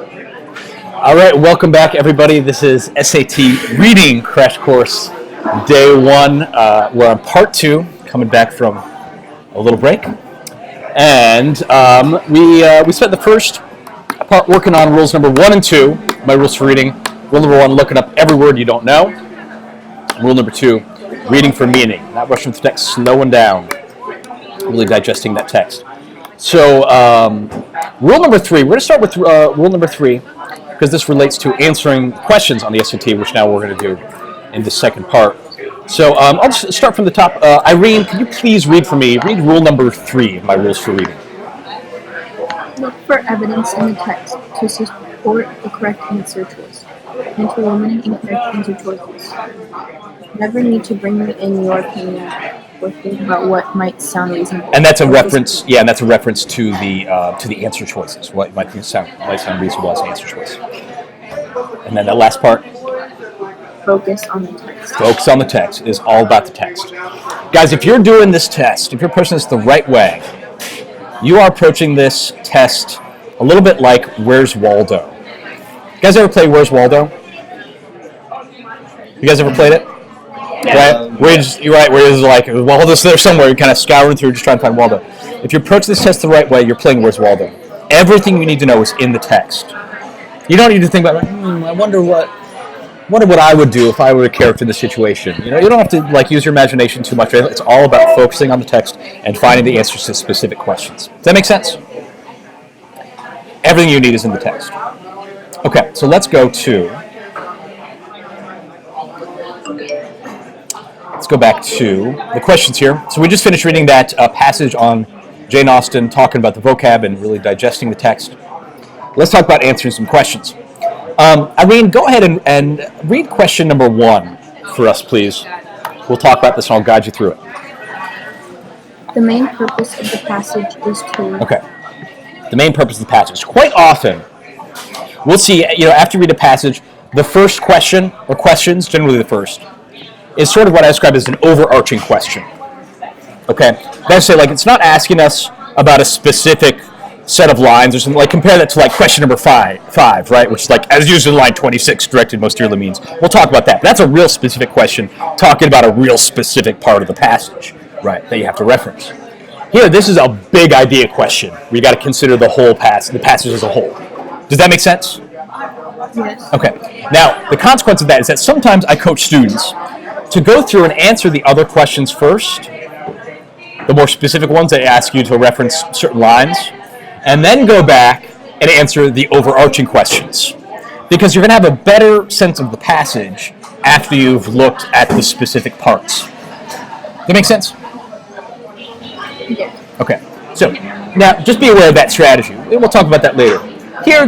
All right, welcome back, everybody. This is SAT Reading Crash Course Day 1. We're on Part 2, coming back from a little break. And we spent the first part working on rules number 1 and 2, my rules for reading. Rule number 1, looking up every word you don't know. Rule number 2, reading for meaning, not rushing through the text, slowing down, really digesting that text. So rule number 3, we're going to start with rule number 3, because this relates to answering questions on the SAT, which now we're going to do in the second part. So I'll just start from the top. Irene, can you please read for me? Read rule number 3 of my rules for reading. Look for evidence in the text to support the correct answer choice and to eliminate incorrect answer choices. Never need to bring in your opinion or think about what might sound reasonable. And that's a reference, and that's a reference to the answer choices. What might sound reasonable as an answer choice. And then that last part. Focus on the text. Focus on the text is all about the text. Guys, if you're doing this test, if you're approaching this the right way, you are approaching this test a little bit like Where's Waldo? You guys ever play Where's Waldo? You guys ever played it? Yeah. Right? You're right, where it's like, Waldo's there somewhere, you're kind of scouring through, just trying to find Waldo. If you approach this test the right way, you're playing Where's Waldo. Everything you need to know is in the text. You don't need to think about, I wonder what I would do if I were a character in this situation. You don't have to use your imagination too much. It's all about focusing on the text and finding the answers to specific questions. Does that make sense? Everything you need is in the text. Okay, so let's go back to the questions here. So we just finished reading that passage on Jane Austen, talking about the vocab and really digesting the text. Let's talk about answering some questions. Irene, go ahead and read question number 1 for us, please. We'll talk about this and I'll guide you through it. The main purpose of the passage is to... Okay. The main purpose of the passage. Quite often, we'll see, after you read a passage, the first question, or questions, generally the first, is sort of what I describe as an overarching question. Okay? That's it's not asking us about a specific set of lines or something. Compare that to question number 5, right? Which is as used in line 26, directed most dearly means. We'll talk about that. But that's a real specific question, talking about a real specific part of the passage, right, that you have to reference. Here, this is a big idea question where you got to consider the whole the passage as a whole. Does that make sense? Yes. Okay. Now, the consequence of that is that sometimes I coach students to go through and answer the other questions first, the more specific ones that ask you to reference certain lines, and then go back and answer the overarching questions. Because you're going to have a better sense of the passage after you've looked at the specific parts. Does that make sense? Yes. Okay. So, now, just be aware of that strategy. We'll talk about that later. Here,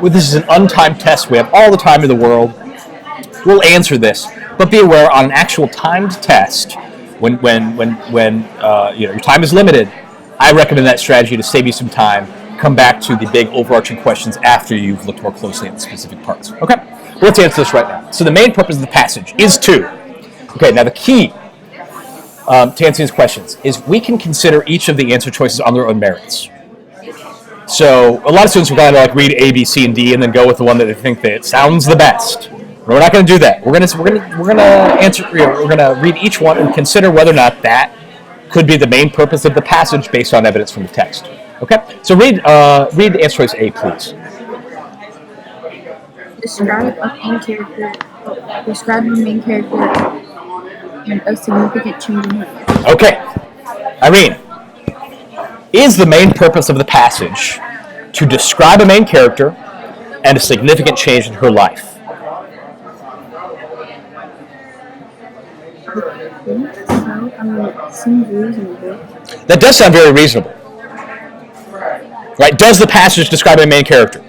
this is an untimed test. We have all the time in the world. We'll answer this. But be aware, on an actual timed test, when your time is limited, I recommend that strategy to save you some time. Come back to the big overarching questions after you've looked more closely at the specific parts. Okay? Well, let's answer this right now. So the main purpose of the passage is to. Okay, now the key to answering these questions is we can consider each of the answer choices on their own merits. So a lot of students are going to read A, B, C, and D, and then go with the one that they think that sounds the best. We're not going to do that. We're going to read each one and consider whether or not that could be the main purpose of the passage based on evidence from the text. Okay? So read the answer choice A, please. Describe the main character and a significant change in her life. Okay. Irene, is the main purpose of the passage to describe a main character and a significant change in her life? Seems reasonable. That does sound very reasonable. Right? Does the passage describe a main character?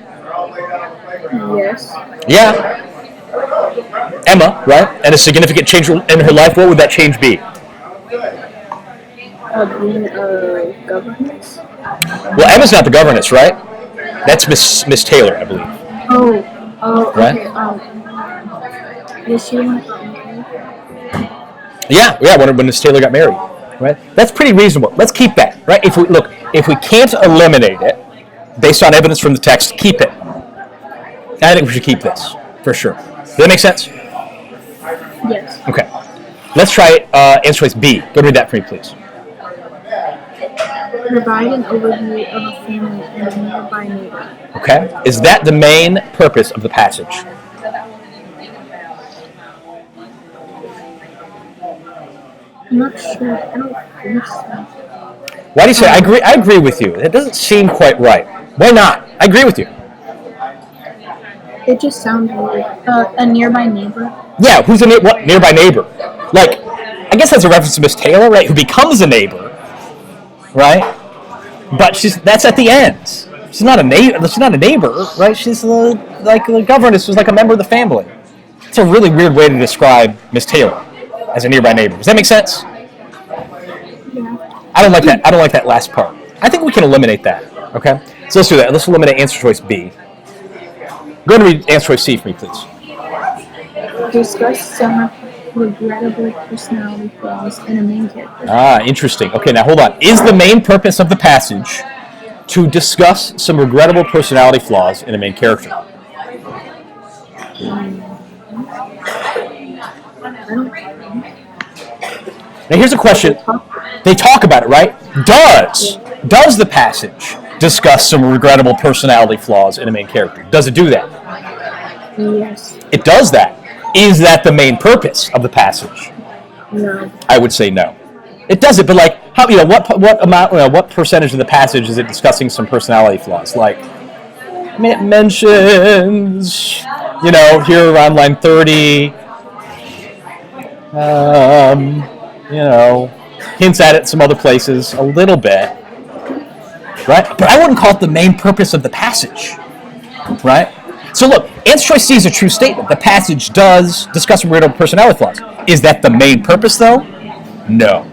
Yes. Yeah. Emma, right? And a significant change in her life, what would that change be? Being a governess. Well, Emma's not the governess, right? That's Miss Taylor, I believe. Oh, right? Okay. Is she the one that got married? Yeah, when Miss Taylor got married, right? That's pretty reasonable. Let's keep that, right? If we can't eliminate it based on evidence from the text, keep it. I think we should keep this, for sure. Does that make sense? Yes. Okay. Let's try answer choice B. Go ahead and read that for me, please. Provide an overview of a family and a nearby neighbor. Okay. Is that the main purpose of the passage? I'm not sure. I don't think so. Why do you say I agree? I agree with you. It doesn't seem quite right. Why not? I agree with you. It just sounds weird. A nearby neighbor? Yeah, who's a what nearby neighbor? Like, I guess that's a reference to Miss Taylor, right? Who becomes a neighbor, right? But that's at the end. She's not a neighbor. She's not a neighbor, right? She's like the governess. She's like a member of the family. It's a really weird way to describe Miss Taylor as a nearby neighbor. Does that make sense? Yeah. I don't like that. I don't like that last part. I think we can eliminate that. Okay, so let's do that. Let's eliminate answer choice B. Go ahead and read answer choice C for me, please. Discuss some regrettable personality flaws in a main character. Ah, interesting. Okay, now hold on. Is the main purpose of the passage to discuss some regrettable personality flaws in a main character? I don't think. Now here's a question. They talk about it, right? Does the passage discuss some regrettable personality flaws in a main character? Does it do that? Yes. It does that. Is that the main purpose of the passage? No. I would say no. It does it, but like, how what amount, what percentage of the passage is it discussing some personality flaws? Like, it mentions, here around line 30, hints at it some other places a little bit, right? But I wouldn't call it the main purpose of the passage, right? So look, answer choice C is a true statement. The passage does discuss regrettable personality flaws. Is that the main purpose, though? No,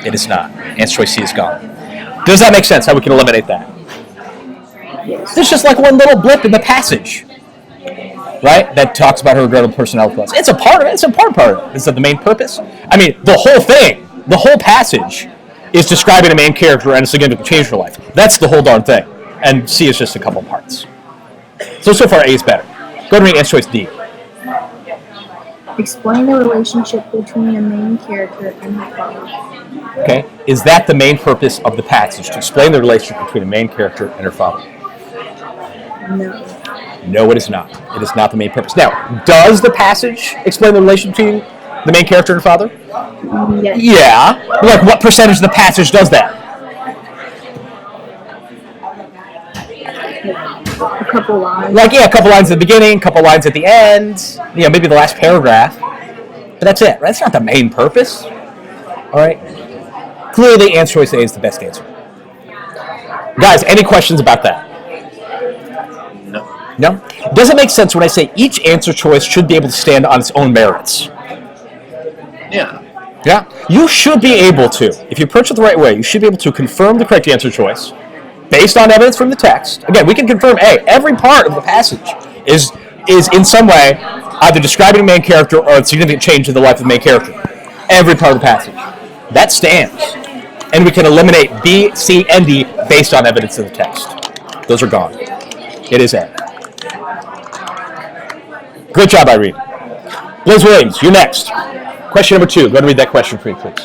it is not. Answer choice C is gone. Does that make sense? How we can eliminate that? Yes. There's just like one little blip in the passage, right? That talks about her regrettable personality flaws. It's a part of it. It's a part of it. Is that the main purpose? I mean, the whole thing, the whole passage, is describing a main character and a significant change in her life. That's the whole darn thing. And C is just a couple parts. So far, A is better. Go ahead and read answer choice D. Explain the relationship between a main character and her father. Okay, is that the main purpose of the passage, to explain the relationship between a main character and her father? No. No, it is not. It is not the main purpose. Now, does the passage explain the relationship between the main character and her father? Yes. Yeah. Like, what percentage of the passage does that? A couple lines. Like, yeah, a couple lines at the beginning, a couple lines at the end, maybe the last paragraph. But that's it, right? That's not the main purpose. All right? Clearly, answer choice A is the best answer. Guys, any questions about that? No? Does it make sense when I say each answer choice should be able to stand on its own merits? Yeah. Yeah? You should be able to, if you approach it the right way, you should be able to confirm the correct answer choice based on evidence from the text. Again, we can confirm, every part of the passage is in some way either describing a main character or a significant change in the life of the main character. Every part of the passage. That stands. And we can eliminate B, C, and D based on evidence in the text. Those are gone. It is A. Great job, Irene. Liz Williams, you're next. Question number 2. Go ahead and read that question for me, please.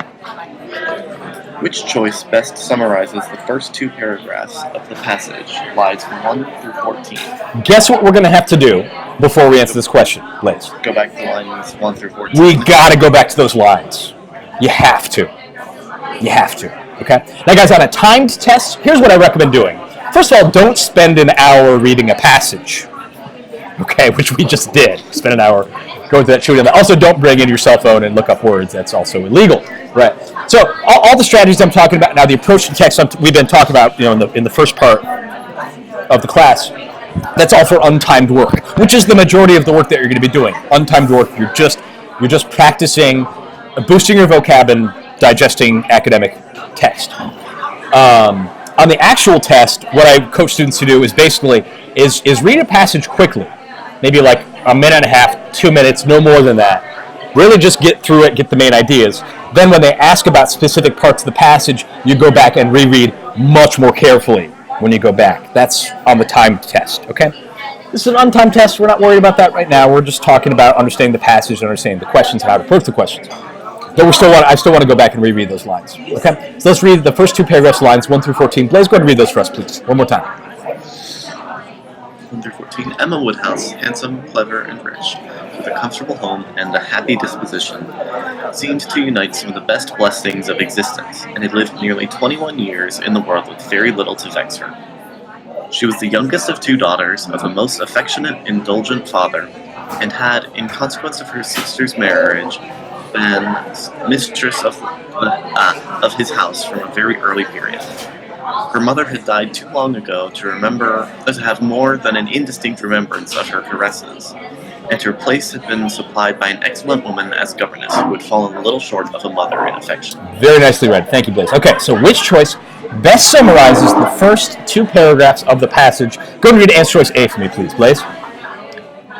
Which choice best summarizes the first 2 paragraphs of the passage, lines 1 through 14? Guess what we're going to have to do before we answer this question, Liz? Go back to lines 1 through 14. We got to go back to those lines. You have to. You have to. Okay? Now, guys, on a timed test, here's what I recommend doing. First of all, don't spend an hour reading a passage. Okay, which we just did. Spend an hour going through that, shooting that. Also, don't bring in your cell phone and look up words. That's also illegal. Right. So, all the strategies I'm talking about now, the approach to text we've been talking about, in the first part of the class, that's all for untimed work, which is the majority of the work that you're going to be doing. Untimed work. You're just practicing, boosting your vocab and digesting academic text. On the actual test, what I coach students to do is basically is read a passage quickly, maybe like a minute and a half, 2 minutes, no more than that. Really just get through it, get the main ideas. Then when they ask about specific parts of the passage, you go back and reread much more carefully when you go back. That's on the timed test, okay? This is an untimed test. We're not worried about that right now. We're just talking about understanding the passage and understanding the questions and how to approach the questions. But I still want to go back and reread those lines. Okay? So let's read the first two paragraphs, lines 1 through 14. Blaze, go ahead and read those for us, please. One more time. 1 through 14. Emma Woodhouse, handsome, clever, and rich, with a comfortable home and a happy disposition, seemed to unite some of the best blessings of existence, and had lived nearly 21 years in the world with very little to vex her. She was the youngest of 2 daughters of a most affectionate, indulgent father, and had, in consequence of her sister's marriage, been mistress of his house from a very early period. Her mother had died too long ago to have more than an indistinct remembrance of her caresses, and her place had been supplied by an excellent woman as governess who had fallen a little short of a mother in affection. Very nicely read. Thank you, Blaze. Okay, so which choice best summarizes the first 2 paragraphs of the passage? Go and read answer choice A for me, please, Blaze.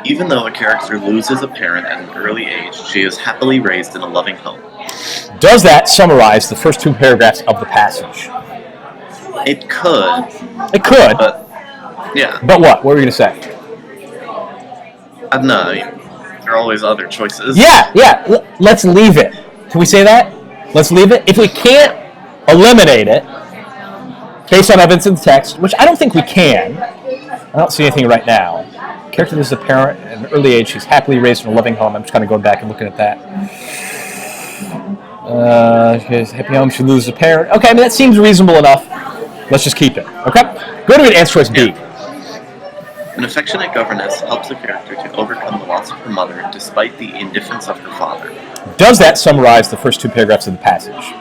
Even though a character loses a parent at an early age, she is happily raised in a loving home. Does that summarize the first 2 paragraphs of the passage? It could. It could. But, yeah. But what? What were you going to say? I don't know. I mean, there are always other choices. Yeah. Let's leave it. Can we say that? Let's leave it. If we can't eliminate it, based on evidence in the text, which I don't think we can. I don't see anything right now. Character is a parent at an early age. She's happily raised in a loving home. I'm just kind of going back and looking at that. Happy home. She loses a parent. Okay, I mean, that seems reasonable enough. Let's just keep it. Okay? Go to answer choice B. An affectionate governess helps a character to overcome the loss of her mother despite the indifference of her father. Does that summarize the first 2 paragraphs of the passage?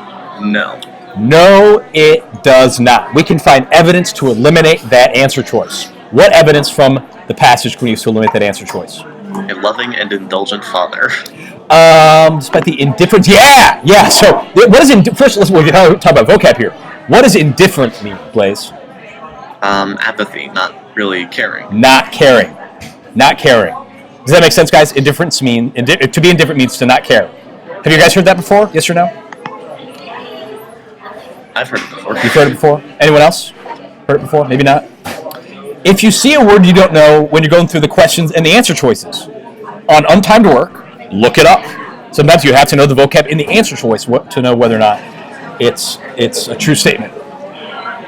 No. No, it does not. We can find evidence to eliminate that answer choice. What evidence from the passage can we use to eliminate that answer choice? A loving and indulgent father. Despite the indifference. Yeah. So, what is first? Let's talk about vocab here. What does indifferent mean, Blaze? Apathy, not really caring. Not caring. Does that make sense, guys? Indifference to be indifferent means to not care. Have you guys heard that before? Yes or no? I've heard it before. You've heard it before? Anyone else? Heard it before? Maybe not. If you see a word you don't know when you're going through the questions and the answer choices on untimed work, look it up. Sometimes you have to know the vocab in the answer choice to know whether or not it's a true statement.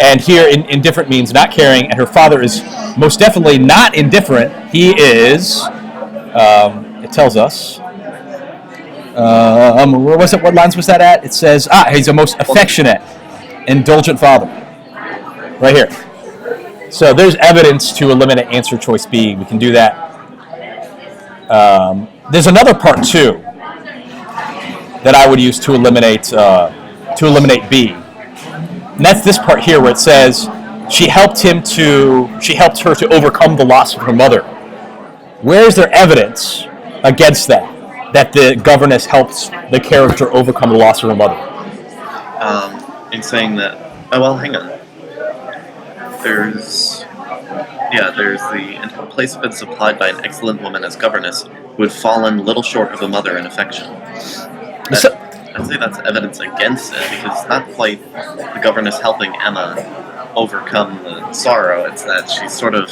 And here, indifferent means not caring, and her father is most definitely not indifferent. He is, it tells us, what lines was that at? It says, he's a most affectionate, indulgent father. Right here. So there's evidence to eliminate answer choice B. We can do that. There's another part too that I would use to eliminate B, and that's this part here where it says she helped her to overcome the loss of her mother. Where is there evidence against that the governess helps the character overcome the loss of her mother? In saying that, hang on. There's and her place had been supplied by an excellent woman as governess who had fallen little short of a mother in affection. I'd say that's evidence against it, because it's not quite the governess helping Emma overcome the sorrow. It's that she's sort of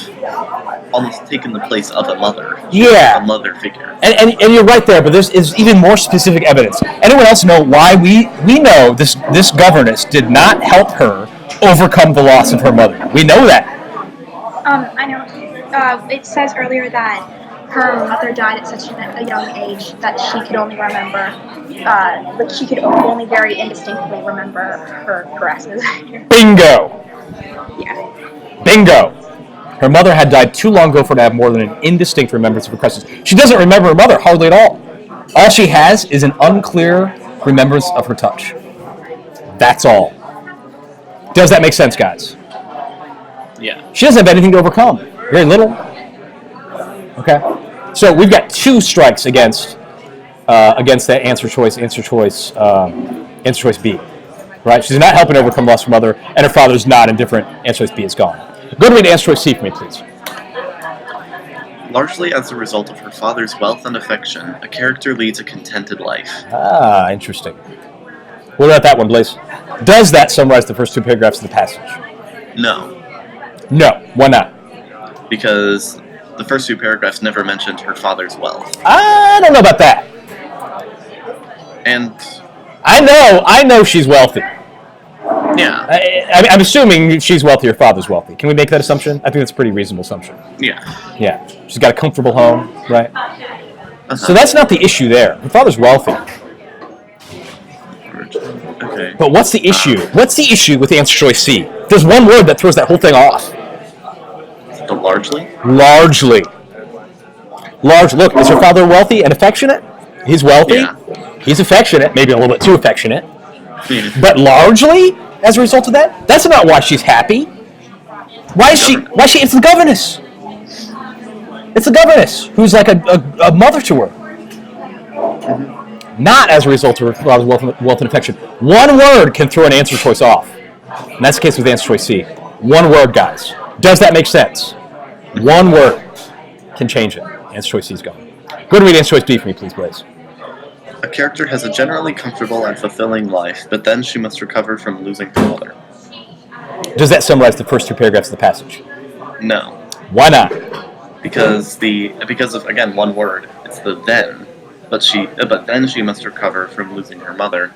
almost taken the place of a mother. Yeah. A mother figure. And you're right there, but there's even more specific evidence. Anyone else know why we know this governess did not help her overcome the loss of her mother? We know that. I know. It says earlier that her mother died at such a young age that she could only remember, she could only very indistinctly remember her caresses. Bingo! Yeah. Bingo! Her mother had died too long ago for her to have more than an indistinct remembrance of her caresses. She doesn't remember her mother hardly at all. All she has is an unclear remembrance of her touch. That's all. Does that make sense, guys? Yeah. She doesn't have anything to overcome. Very little. Okay. So we've got 2 strikes against that answer choice B. Right? She's not helping overcome loss of her mother, and her father's not indifferent. Answer choice B is gone. Go to read answer choice C for me, please. Largely as a result of her father's wealth and affection, a character leads a contented life. Interesting. What about that one, Blaze? Does that summarize the first 2 paragraphs of the passage? No. No. Why not? Because The first two paragraphs never mentioned her father's wealth. I don't know about that. And I know she's wealthy. yeah, I'm assuming she's wealthy, her father's wealthy. Can we make that assumption? I think that's a pretty reasonable assumption. yeah. Yeah. She's got a comfortable home, right? Uh-huh. So that's not the issue there. Her father's wealthy. Okay. But what's the issue? What's the issue with answer choice C? There's one word that throws that whole thing off. The largely? Largely. Look, is her father wealthy and affectionate? He's wealthy. Yeah. He's affectionate, maybe a little bit too affectionate. Hmm. But largely, as a result of that, that's not why she's happy. Why is she? It's the governess. It's the governess who's like a mother to her. Not as a result of her father's wealth and affection. One word can throw an answer choice off. And that's the case with answer choice C. One word, guys. Does that make sense? One word can change it. Answer choice C is gone. Go ahead and read answer choice B for me, please, Blaze. A character has a generally comfortable and fulfilling life, but then she must recover from losing her mother. Does that summarize the first two paragraphs of the passage? No. Why not? Because of again one word. It's the then. But then she must recover from losing her mother.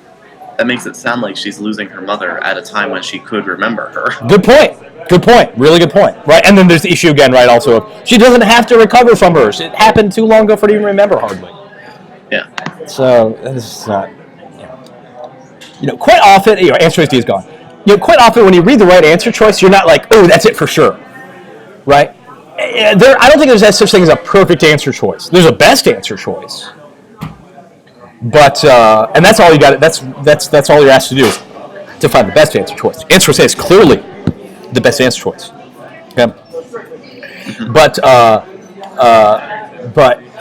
That makes it sound like she's losing her mother at a time when she could remember her. Good point. Good point. Really good point. Right, and then there's the issue again, right? Also, of she doesn't have to recover from hers. It happened too long ago for her to even remember hardly. Yeah. So this is not. Quite often, answer choice D is gone. Quite often when you read the right answer choice, you're not like, oh, that's it for sure, right? I don't think there's such thing as a perfect answer choice. There's a best answer choice. But and that's all you got. That's all you're asked to do is to find the best answer choice. Answer choice A is clearly the best answer choice. Okay. But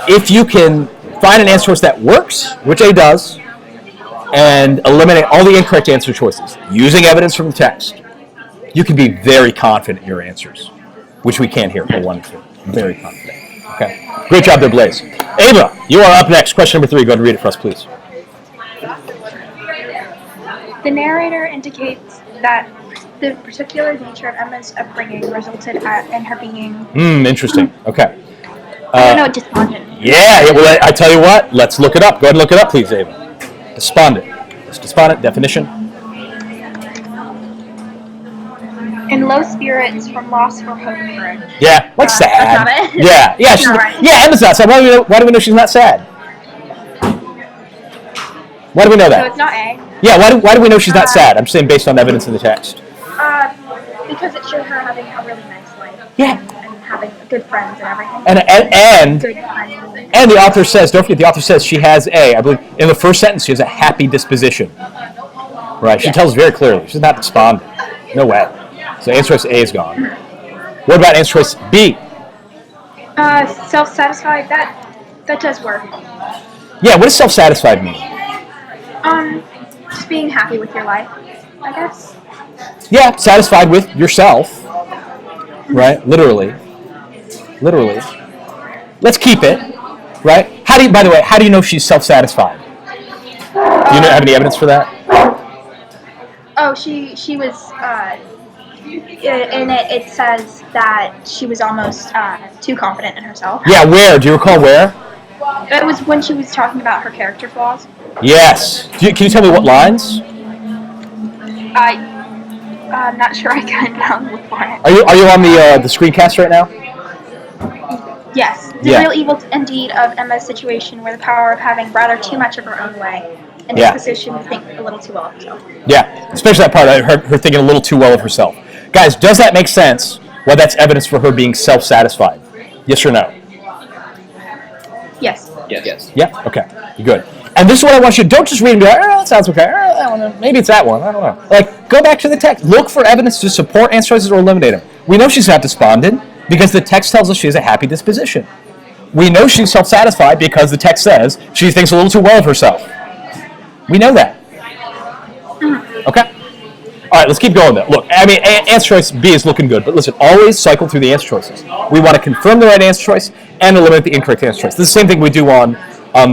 if you can find an answer choice that works, which A does, and eliminate all the incorrect answer choices using evidence from the text, you can be very confident in your answers, which we can here for 1 and 2. Very confident. Okay. Great job there, Blaze. Ava, you are up next. Question number 3. Go ahead and read it for us, please. The narrator indicates that the particular nature of Emma's upbringing resulted in her being, Interesting. Okay. I don't know, despondent. Yeah, well, I tell you what. Let's look it up. Go ahead and look it up, please, Ava. Despondent. Despondent, definition. In low spirits from loss for hope and courage. Yeah, like sad. That's not it. Yeah. She's, Not right. Yeah, Emma's not sad. Why do we know she's not sad? Why do we know So that? it's not A. Yeah, why do we know she's not sad? I'm saying based on evidence in the text. Because it showed her having a really nice life. Yeah. And having good friends and everything. And Good friends. And the author says, don't forget, the author says she has I believe, in the first sentence, she has a happy disposition. Right? She tells very clearly. She's not despondent. No way. So answer choice A is gone. What about answer choice B? Self-satisfied, that does work. Yeah, what does self-satisfied mean? Just being happy with your life, I guess. Yeah, satisfied with yourself. Right? Literally. Let's keep it. Right? By the way, how do you know she's self-satisfied? Do you have any evidence for that? Oh, she was, in it says that she was almost too confident in herself. Yeah, where? Do you recall where? It was when she was talking about her character flaws. Yes. Can you tell me what lines? I'm not sure I can look for it. Are you on the screencast right now? Yes. The real evil indeed of Emma's situation were the power of having rather too much of her own way, and disposition to think a little too well of herself. Yeah, especially that part, her thinking a little too well of herself. Guys, does that make sense? Why that's evidence for her being self-satisfied? Yes or no? Yes. Yes. Yeah? Okay. Good. And this is what I want you to don't just read and be like, that sounds okay. That one, maybe it's that one. I don't know. Like, go back to the text. Look for evidence to support answer choices or eliminate them. We know she's not despondent because the text tells us she has a happy disposition. We know she's self-satisfied because the text says she thinks a little too well of herself. We know that. Okay? All right, let's keep going, though. Look, I mean, answer choice B is looking good, but listen, always cycle through the answer choices. We want to confirm the right answer choice and eliminate the incorrect answer choice. This is the same thing we do on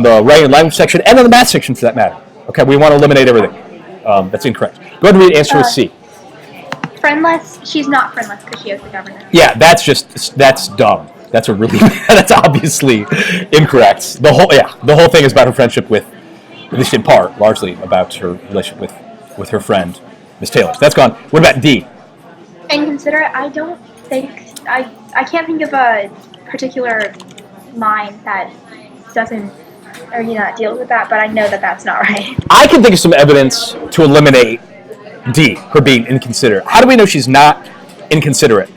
the writing and language section and on the math section, for that matter. Okay, we want to eliminate everything that's incorrect. Go ahead and read answer choice C. Friendless. She's not friendless because she has the governor. Yeah, that's dumb. That's a really that's obviously incorrect. The whole thing is about her friendship with, at least in part, largely about her relationship with her friend, Miss Taylor. So that's gone. What about D? Inconsiderate. I don't think I can't think of a particular line that doesn't or that deals with that, but I know that that's not right. I can think of some evidence to eliminate D, her being inconsiderate. How do we know she's not inconsiderate?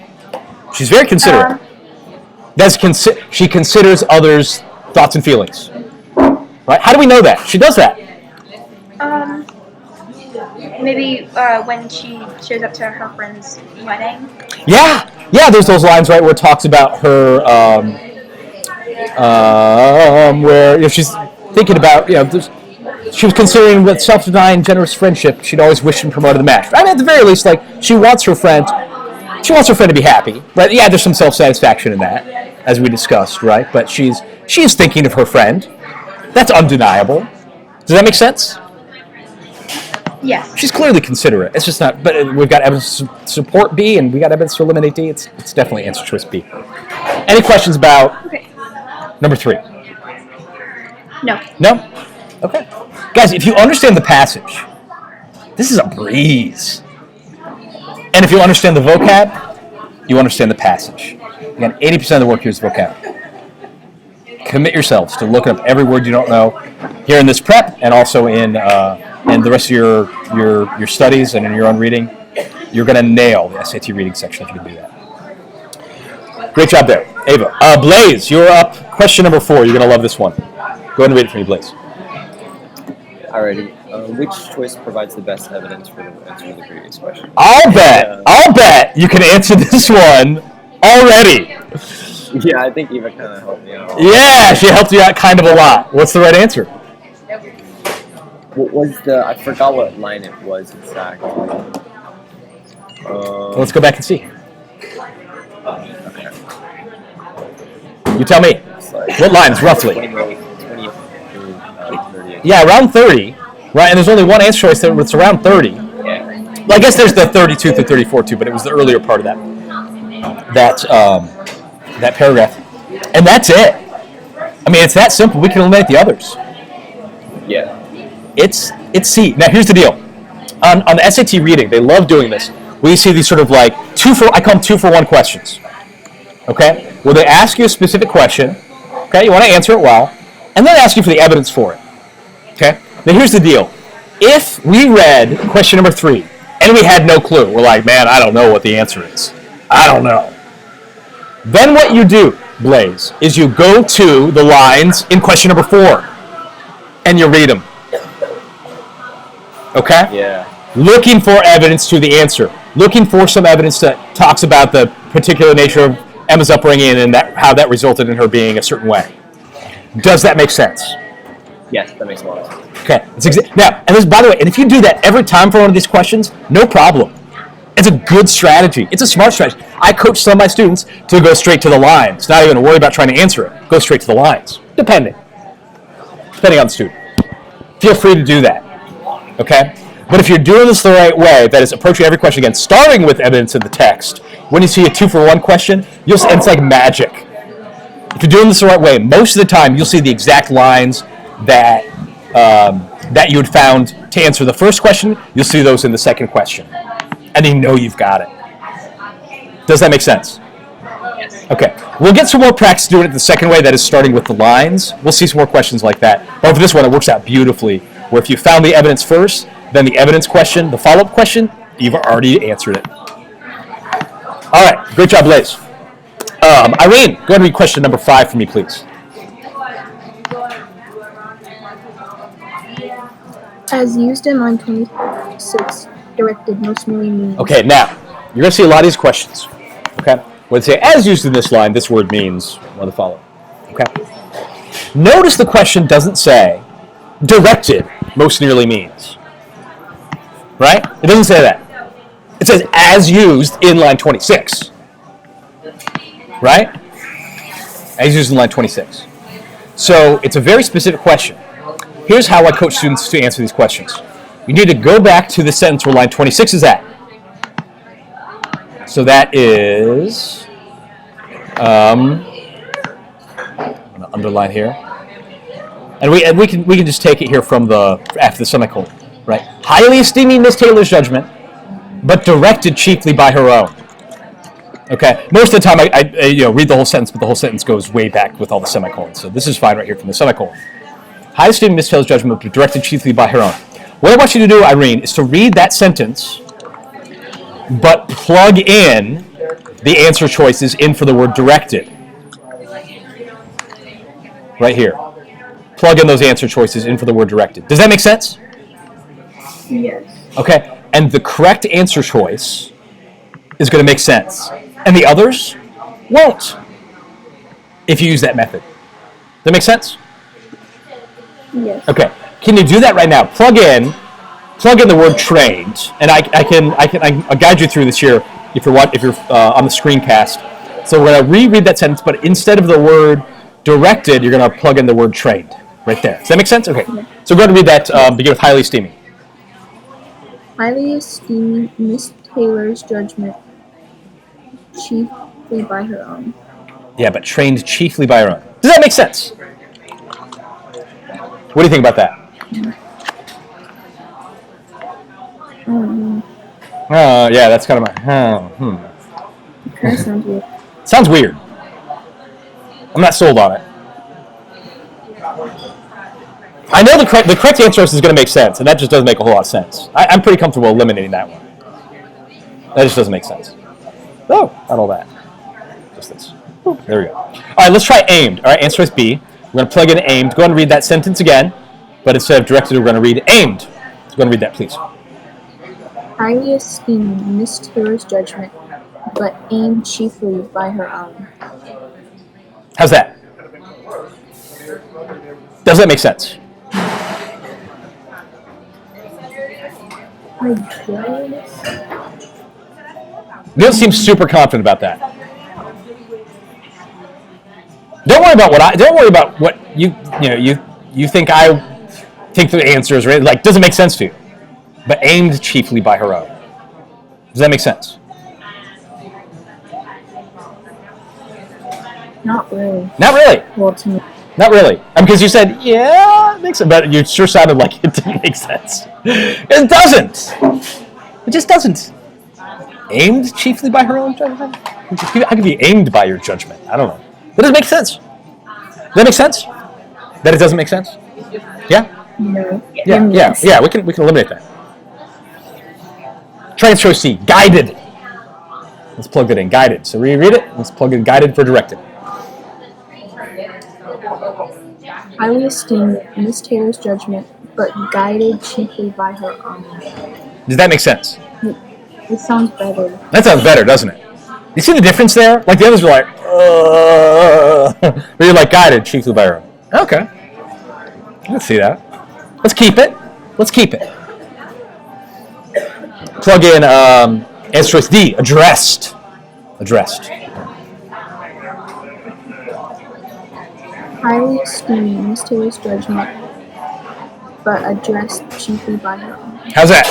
She's very considerate. She considers others' thoughts and feelings. Right? How do we know that? She does that. Maybe when she shows up to her friend's wedding. Yeah. There's those lines, right, where it talks about her, where she's thinking about, she was considering with self-denying, generous friendship, she'd always wished and promoted the match. I mean, at the very least, she wants her friend to be happy, right? Yeah, there's some self-satisfaction in that, as we discussed, right? But she is thinking of her friend. That's undeniable. Does that make sense? Yes. She's clearly considerate. It's just not. But we've got evidence to support B, and we got evidence to eliminate D. It's definitely answer choice B. Any questions about number 3? No. No? Okay. Guys, if you understand the passage, this is a breeze. And if you understand the vocab, you understand the passage. Again, 80% of the work here is vocab. Commit yourselves to looking up every word you don't know here in this prep, and also in the rest of your studies and in your own reading. You're going to nail the SAT reading section if you can do that. Great job there, Ava. Blaze, you're up. Question number 4. You're going to love this one. Go ahead and read it for me, Blaze. Alrighty. Which choice provides the best evidence for the answer to the previous question? I'll bet you can answer this one already. Yeah, I think Eva kind of helped me out. Yeah, she helped you out kind of a lot. What's the right answer? What was I forgot what line it was exactly. Let's go back and see. Okay. You tell me. What lines, roughly? 28 through 38. Yeah, around 30, right? And there's only one answer choice that's around 30. Yeah. Well, I guess there's the 32 through 34 too, but it was the earlier part of that paragraph. And that's it. I mean, it's that simple. We can eliminate the others. Yeah. It's C. Now, here's the deal. On the SAT reading, they love doing this. We see these sort of I call them 2-for-1 questions. Okay? Well, they ask you a specific question. Okay? You want to answer it well. And then ask you for the evidence for it. Okay? Now, here's the deal. If we read question number 3 and we had no clue, we're like, man, I don't know what the answer is. I don't know. Then what you do, Blaze, is you go to the lines in question number 4 and you read them. Okay? Yeah. Looking for evidence to the answer. Looking for some evidence that talks about the particular nature of Emma's upbringing and how that resulted in her being a certain way. Does that make sense? Yes, that makes a lot of sense. Okay. Now, and this, by the way, and if you do that every time for one of these questions, no problem. It's a good strategy. It's a smart strategy. I coach some of my students to go straight to the lines, not even worry about trying to answer it. Go straight to the lines, depending on the student. Feel free to do that. Okay? But if you're doing this the right way, that is approaching every question again, starting with evidence in the text, when you see a 2-for-1 question, it's like magic. If you're doing this the right way, most of the time you'll see the exact lines that you had found to answer the first question. You'll see those in the second question. And you know you've got it. Does that make sense? Yes. Okay. We'll get some more practice doing it the second way, that is starting with the lines. We'll see some more questions like that. But for this one, it works out beautifully, where if you found the evidence first, then the evidence question, the follow-up question, you've already answered it. All right. Great job, Blaze. Irene, go ahead and read question number 5 for me, please. As used in line 26, directed most merely means. Okay, now, you're going to see a lot of these questions. Okay? When they say, as used in this line, this word means one of the following. Okay? Notice the question doesn't say, directed most nearly means. Right? It doesn't say that. It says, as used in line 26. Right? As used in line 26. So, it's a very specific question. Here's how I coach students to answer these questions. You need to go back to the sentence where line 26 is at. So that is, underline here. And we can just take it here from after the semicolon, right? Highly esteeming Miss Taylor's judgment, but directed chiefly by her own. Okay. Most of the time, I read the whole sentence, but the whole sentence goes way back with all the semicolons. So this is fine right here from the semicolon. Highly esteeming Miss Taylor's judgment, but directed chiefly by her own. What I want you to do, Irene, is to read that sentence, but plug in the answer choices in for the word directed. Right here. Plug in those answer choices in for the word directed. Does that make sense? Yes. Okay. And the correct answer choice is going to make sense. And the others won't if you use that method. Does that make sense? Yes. Okay. Can you do that right now? Plug in the word trained, and I'll guide you through this here if you're on the screencast. So we're going to reread that sentence, but instead of the word directed, you're going to plug in the word trained right there. Does that make sense? Okay. So go ahead and read that. Begin with highly esteeming. Highly esteeming Miss Taylor's judgment, chiefly by her own. Yeah, but trained chiefly by her own. Does that make sense? What do you think about that? Yeah, that's kind of my. It kind of sounds weird. Sounds weird. I'm not sold on it. I know the correct answer is going to make sense, and that just doesn't make a whole lot of sense. I'm pretty comfortable eliminating that one. That just doesn't make sense. Oh, not all that. Just this. There we go. All right, let's try aimed. All right, answer is B. We're going to plug in aimed. Go ahead and read that sentence again, but instead of directed, we're going to read aimed. So go ahead and read that, please. Highly esteeming Miss Taylor's judgment, but aimed chiefly by her own. How's that? Does that make sense? I guess. You don't seem super confident about that. Don't worry about what you think I think the answer is right. Like, doesn't make sense to you. But aimed chiefly by her own. Does that make sense? Not really. Not really. Well, to me. Not really. Because you said, yeah, it makes sense. But you sure sounded like it didn't make sense. It doesn't. It just doesn't. Aimed chiefly by her own judgment? How can you be aimed by your judgment? I don't know. That doesn't make sense. Does that make sense? That it doesn't make sense? Yeah? No. Yeah. We can eliminate that. Try and show C. Guided. Let's plug that in. Guided. So reread it. Let's plug in guided for directed. Highly esteemed Miss Taylor's judgment, but guided chiefly by her own. Does that make sense? It sounds better. That sounds better, doesn't it? You see the difference there? Like the others were like, but you're like guided chiefly by her own. Okay. Let's see that. Let's keep it. Plug in answer choice D. Addressed. Highly esteeming Miss Taylor's judgment, but addressed chiefly by her own. How's that?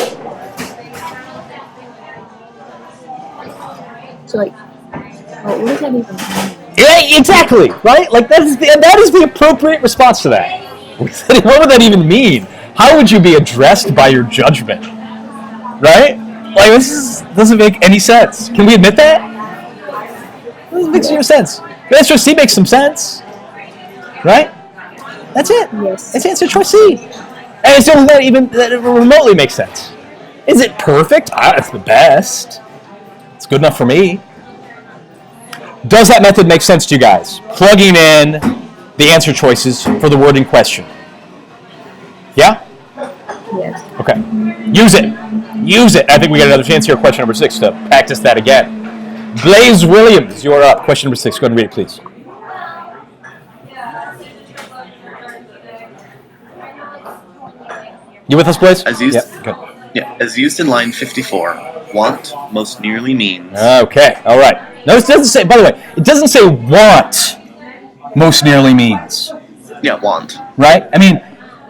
So, what does that even mean? Yeah, exactly. Right? Like that is the appropriate response to that. What would that even mean? How would you be addressed by your judgment? Right? Like this doesn't make any sense. Can we admit that? This makes no sense. The answer C makes some sense. Right? That's it. Yes. That's answer choice C. And it's the only one that remotely makes sense. Is it perfect? It's the best. It's good enough for me. Does that method make sense to you guys? Plugging in the answer choices for the word in question. Yeah? Yes. Okay. Use it. I think we got another chance here. Question number 6 to practice that again. Blaze Williams, you're up. Question number 6. Go ahead and read it, please. You with us, Blaze? As used, Good. as used in line 54, want most nearly means. Okay. All right. Notice it doesn't say. By the way, it doesn't say want. Most nearly means. Yeah, want. Right? I mean,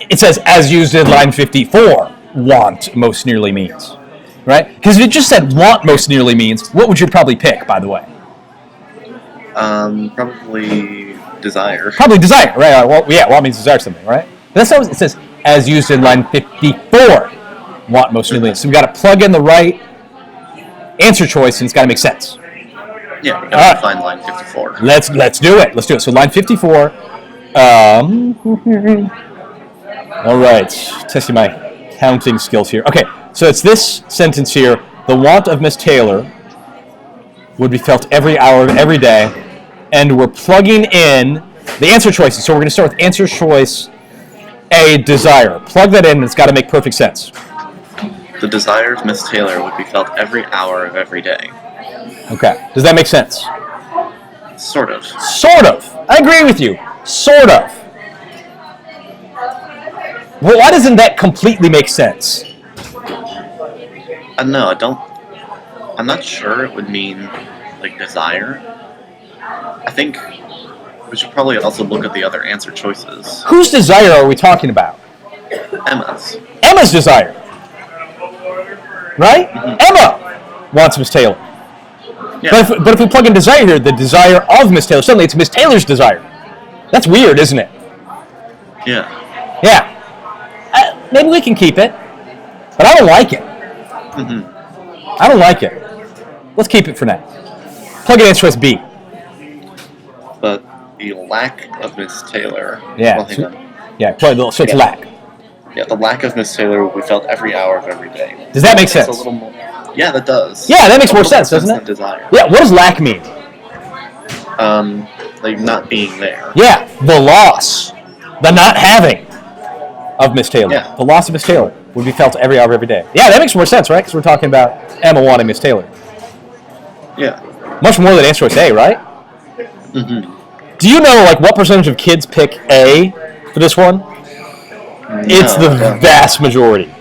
it says as used in line 54. Want most nearly means. Right? Because if it just said want most nearly means, what would you probably pick? By the way. Probably desire. Probably desire, right? Well, yeah, want means desire something, right? But that's how it says, as used in line 54. Want most nearly. So we got to plug in the right answer choice, and it's got to make sense. Yeah, we gotta find line 54. Let's do it. Let's do it. So line 54. All right, testing my counting skills here. Okay, so it's this sentence here. The want of Miss Taylor would be felt every hour of every day, and we're plugging in the answer choices. So we're going to start with answer choice A, desire. Plug that in, and it's got to make perfect sense. The desire of Miss Taylor would be felt every hour of every day. Okay, does that make sense? Sort of. Sort of. I agree with you. Sort of. Well, why doesn't that completely make sense? I don't know, I'm not sure it would mean, like, desire. I think we should probably also look at the other answer choices. Whose desire are we talking about? Emma's. Emma's desire. Right? Mm-hmm. Emma wants Miss Taylor. Yeah. But if we plug in desire here, the desire of Miss Taylor, suddenly it's Miss Taylor's desire. That's weird, isn't it? Yeah. Yeah. Maybe we can keep it, but I don't like it. Mm-hmm. I don't like it. Let's keep it for now. Plug in answer choice B. But the lack of Miss Taylor. Yeah. Well, hang on. Yeah, so it's lack. Yeah, the lack of Miss Taylor will be felt every hour of every day. Does that make It's a sense? little more. Yeah, that does. Yeah, that makes more sense, doesn't than it? Desire. Yeah, what does lack mean? Like not being there. Yeah, the loss, the not having of Miss Taylor. Yeah. The loss of Miss Taylor would be felt every hour of every day. Yeah, that makes more sense, right? Because we're talking about Emma wanting Miss Taylor. Yeah. Much more than answer choice A, right? Mm-hmm. Do you know, like, what percentage of kids pick A for this one? It's the vast majority.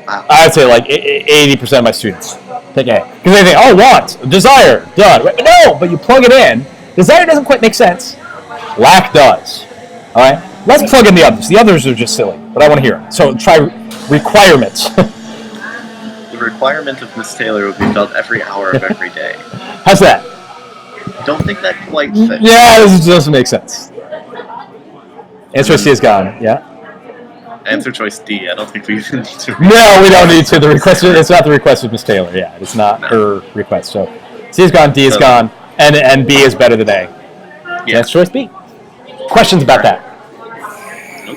Wow. I'd say like 80% of my students pick A. Because they think, oh, want, desire, done. No, but you plug it in. Desire doesn't quite make sense. Lack does. All right? Let's plug in the others. The others are just silly, but I want to hear it. So try requirements. The requirement of Miss Taylor would be felt every hour of every day. How's that? Don't think that quite fits. Yeah, this doesn't make sense. Answer C is gone. Yeah. Answer choice D. I don't think we even need to. No, we don't need to. The request. It's not the request of Miss Taylor. Yeah, it's not her request. So C is gone. D is gone, and B is better than A. Yeah. Answer choice B. Questions about that?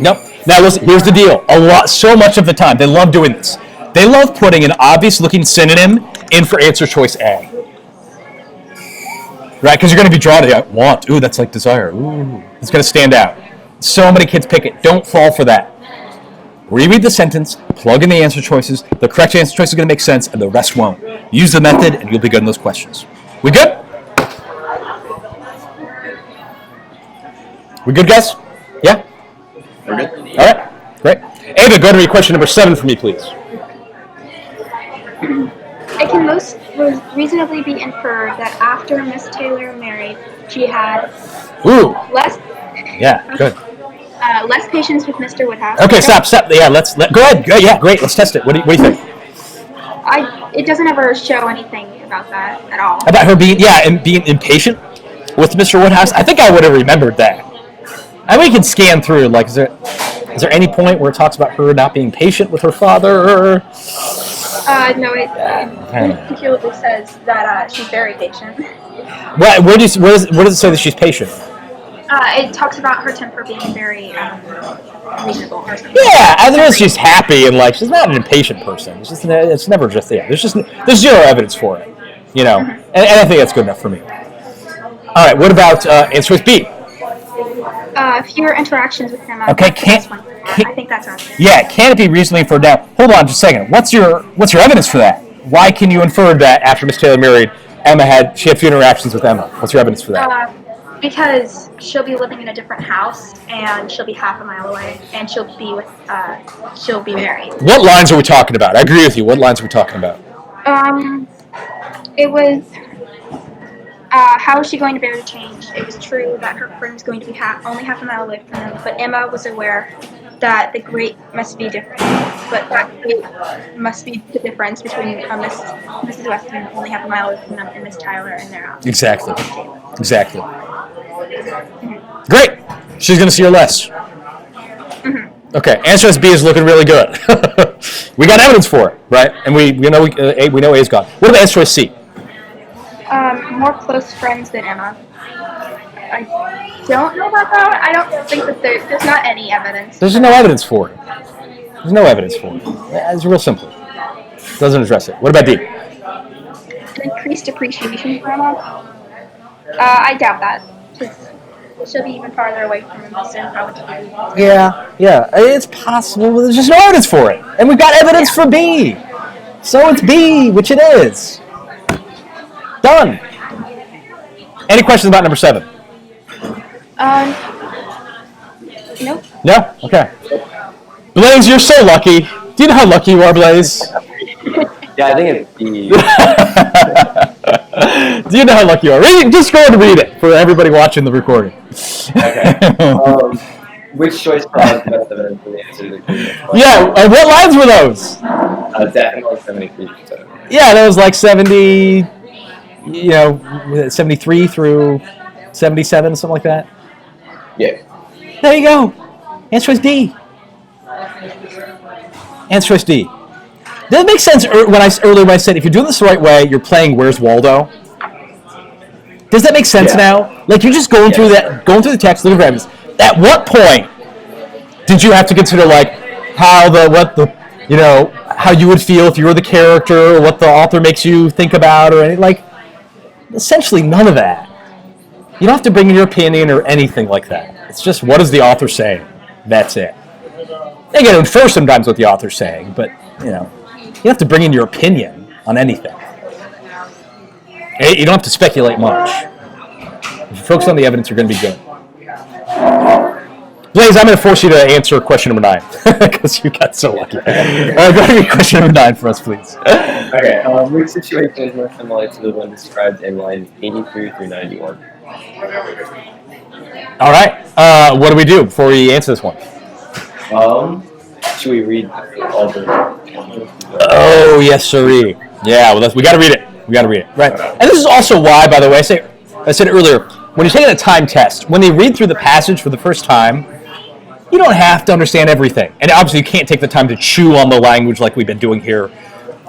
Nope. Now listen. Here's the deal. So much of the time, they love doing this. They love putting an obvious-looking synonym in for answer choice A. Right? Because you're going to be drawn to want. Ooh, that's like desire. Ooh, it's going to stand out. So many kids pick it. Don't fall for that. Reread the sentence, plug in the answer choices. The correct answer choice is going to make sense, and the rest won't. Use the method, and you'll be good in those questions. We good? We good, guys? Yeah? We're good? All right. Great. Ava, go to me question number 7 for me, please. It can most reasonably be inferred that after Miss Taylor married, she had Ooh. less Yeah, good. less patience with Mr. Woodhouse. Okay, stop. Yeah, go ahead. Yeah, great. Let's test it. What do you think? It doesn't ever show anything about that at all. About her being impatient with Mr. Woodhouse? I think I would have remembered that. And we can scan through, like, is there any point where it talks about her not being patient with her father? No, it particularly says that she's very patient. Where does it say that she's patient? It talks about her temper being very reasonable or something. Yeah, I think she's happy and like she's not an impatient person. It's never just there's zero evidence for it, you know, and I think that's good enough for me. All right, what about answer choice B? Fewer interactions with him. Okay, I think that's right. Yeah, can it be reasonably inferred? Now, hold on just a second. What's your evidence for that? Why can you infer that after Miss Taylor married, she had few interactions with Emma? What's your evidence for that? Because she'll be living in a different house, and she'll be half a mile away, and she'll be married. What lines are we talking about? I agree with you. What lines are we talking about? It was how is she going to bear the change? It was true that her friend was going to be only half a mile away from them, but Emma was aware that the great must be different. but that must be the difference between Mrs. Weston only half a mile away from them and Miss Tyler and their house. Exactly. Great. She's going to see her less. Okay. Answer choice B is looking really good. We got evidence for it, right? And we know A is gone. What about answer choice C? More close friends than Emma. I don't know about that one. I don't think that there's not any evidence. There's no evidence for it. It's real simple. Doesn't address it. What about D? An increased appreciation for Emma? I doubt that. Because she'll be even farther away from him soon, probably. Yeah. It's possible, but there's just no evidence for it. And we've got evidence for B. So it's B, which it is. Done. Any questions about number 7? Nope. No? Okay. Blaze, you're so lucky. Do you know how lucky you are, Blaze? Yeah, I think it's B. Do you know how lucky you are? Just go and read it for everybody watching the recording. Okay. Which choice provides the best evidence for the answer to the question? Yeah, what lines were those? Definitely 73%. Yeah, that was like 70, 73 through 77, something like that. Yeah. There you go. Answer is D. Answer is D. Does it make sense earlier when I said if you're doing this the right way, you're playing Where's Waldo? Does that make sense now? Like you're just going through the text, looking for evidence. At what point did you have to consider like how you would feel if you were the character, or what the author makes you think about, or anything like? Essentially, none of that. You don't have to bring in your opinion or anything like that. It's just what does the author say? That's it. You can infer sometimes what the author's saying, but you don't have to bring in your opinion on anything. You don't have to speculate much. If you focus on the evidence, you're going to be good. Blaze, I'm going to force you to answer question number 9 because you got so lucky. Go ahead and read question number 9 for us, please. Okay. Which situation is more similar to the one described in lines 83 through 91? All right. What do we do before we answer this one? Should we read all the? Oh, yes, sirree. Yeah, well, we got to read it. Right. And this is also why, by the way, I said it earlier, when you're taking a time test, when they read through the passage for the first time, you don't have to understand everything. And obviously you can't take the time to chew on the language like we've been doing here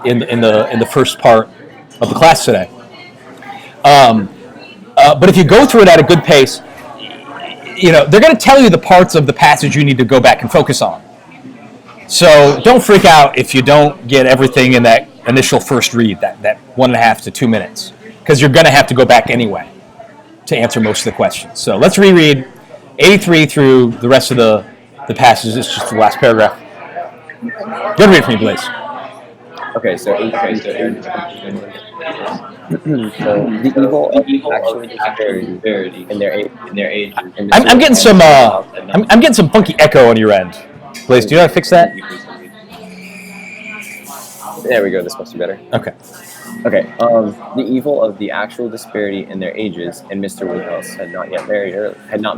in the first part of the class today. But if you go through it at a good pace, they're going to tell you the parts of the passage you need to go back and focus on. So don't freak out if you don't get everything in that initial first read, that 1.5 to 2 minutes, because you're going to have to go back anyway to answer most of the questions. So let's reread 83 through the rest of the passages. It's just the last paragraph. Go ahead and read it for me, Blaze. Okay, so the evil of actual disparity in their age. I'm getting some I'm getting some funky echo on your end. Blaze, do you know how to fix that? There we go. This must be better. Okay. The evil of the actual disparity in their ages, and Mr. Woodhouse had not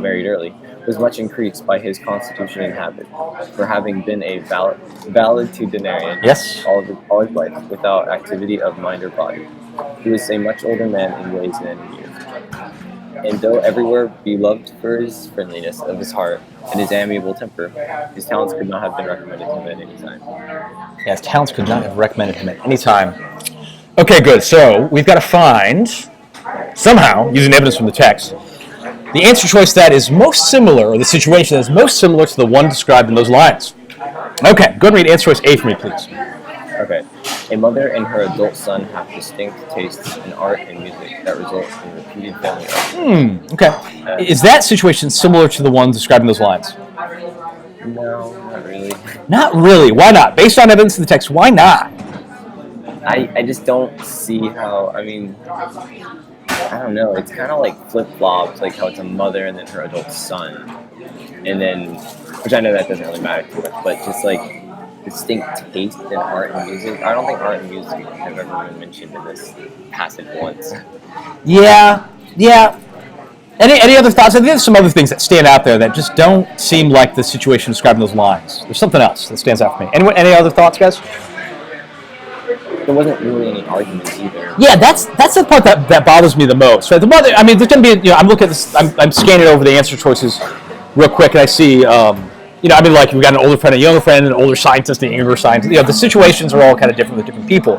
married early, was much increased by his constitution and habit, for having been a valetudinarian all his life, without activity of mind or body. He was a much older man in ways than in years. And though everywhere beloved for his friendliness of his heart and his amiable temper, his talents could not have been recommended to him at any time. Yeah, his talents could not have recommended him at any time. Okay, good. So we've got to find, somehow, using evidence from the text, the answer choice that is most similar, or the situation that is most similar to the one described in those lines. Okay, go ahead and read answer choice A for me, please. Okay. A mother and her adult son have distinct tastes in art and music that result in repeated family art. Okay. Is that situation similar to the one described in those lines? No, not really. Not really. Why not? Based on evidence in the text, why not? I just don't see how, I don't know. It's kind of like flip-flops, like how it's a mother and then her adult son. And then, which I know that doesn't really matter too much, but just like distinct taste in art and music. I don't think art and music have ever been mentioned in this passage once. Yeah. Any other thoughts? I think there's some other things that stand out there that just don't seem like the situation described in those lines. There's something else that stands out for me. Any other thoughts, guys? There wasn't really any arguments either. Yeah, that's the part that bothers me the most. Right? The mother, I mean, there's going to be, I'm looking at this, I'm scanning over the answer choices real quick, and I see, I mean, like, we've got an older friend, a younger friend, an older scientist, a younger scientist. The situations are all kind of different with different people.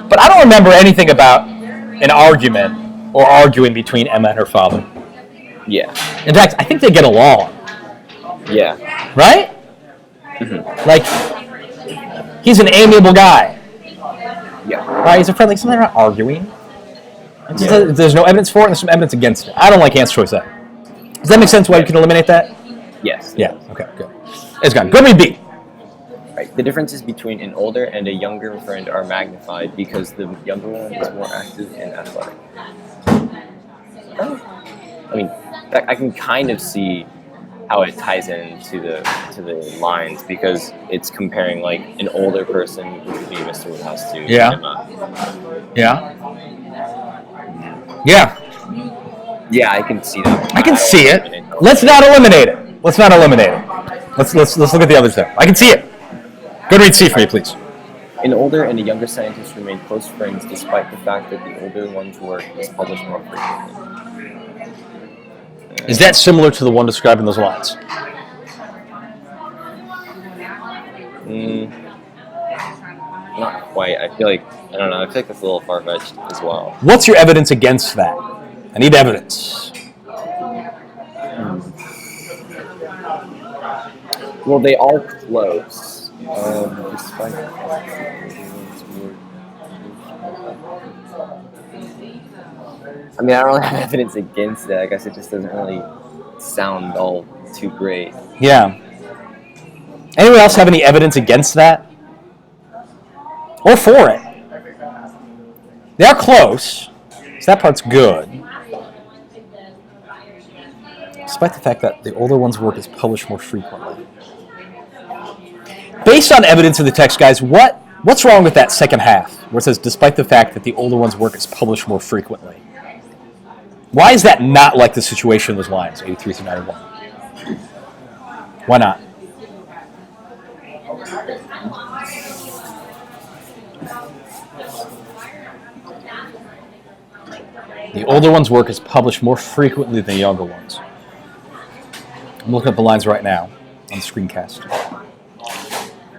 But I don't remember anything about an argument or arguing between Emma and her father. Yeah. In fact, I think they get along. Yeah. Right? Mm-hmm. Like, he's an amiable guy. Yeah. Right? He's a friendly. Something about arguing. There's no evidence for it, and there's some evidence against it. I don't like answer choice A. Does that make sense why you can eliminate that? Yes. Yeah. Okay, good. It's gone. Go read B. Right. The differences between an older and a younger friend are magnified because the younger one is more active and athletic. I mean, I can kind of see how it ties into the lines because it's comparing like an older person, which would be Mr. Woodhouse, to Emma. Yeah. Yeah. Yeah, I can see that. I can see it. Let's not eliminate it. Let's look at the others there. I can see it. Go and read C for me, please. An older and a younger scientist remain close friends despite the fact that the older one's work is published more frequently. Is that similar to the one described in those lines? Not quite. I feel like that's a little far-fetched as well. What's your evidence against that? I need evidence. Well, they are close. Despite I mean, I don't really have evidence against it. I guess it just doesn't really sound all too great. Yeah. Anyone else have any evidence against that? Or for it? They are close, so that part's good. Despite the fact that the older one's work is published more frequently. Based on evidence of the text, guys, what's wrong with that second half, where it says, despite the fact that the older one's work is published more frequently? Why is that not like the situation in those lines, 83 through 91? Why not? The older one's work is published more frequently than the younger ones. I'm looking at the lines right now on the screencast.